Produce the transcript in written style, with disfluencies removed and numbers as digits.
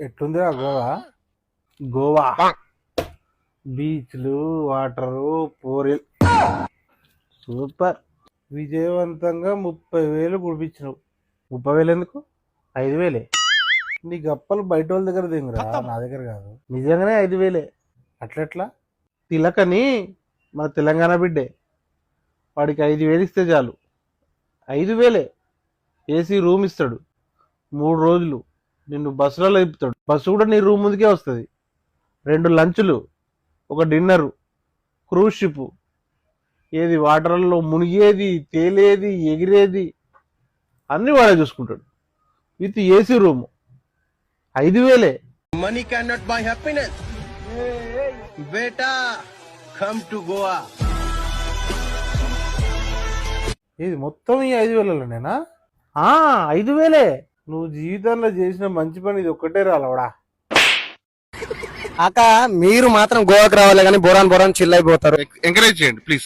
ఎట్లుందిరా గోవా? గోవా బీచ్లు, water, puri super. విజయవంతంగా 30,000 కుడిపించినావు. 30,000 ఎందుకు? 5,000. నీ గప్పలు బయట వాళ్ళ దగ్గర దిగురా, నా దగ్గర కాదు. నిజంగానే 5,000. అట్లెట్లా? తిలకని మన తెలంగాణ బిడ్డే, వాడికి 5,000 ఇస్తే చాలు. 5,000 ఏసీ రూమ్ ఇస్తాడు, 3 రోజులు నిన్ను బస్సులలో తిప్పుతాడు. బస్సు కూడా నీ రూమ్ ముందుకే వస్తుంది. 2 లంచ్లు, 1 డిన్నరు, క్రూజ్ షిప్, ఏది వాటర్లో మునిగేది, తేలేది, ఎగిరేది అన్ని వాడే చూసుకుంటాడు with AC room. 5,000. Money cannot buy happiness. Beta, come to Goa. ఇది మొత్తం ఈ 5,000లోనేనా? 5,000. నువ్వు జీవితంలో చేసిన మంచి పని ఇది ఒక్కటే రాలవడా. అక్క మీరు మాత్రం గోవాకి రావాలి కానీ బోరాన్ చిల్ అయిపోతారు. ఎంకరేజ్ చేయండి ప్లీజ్.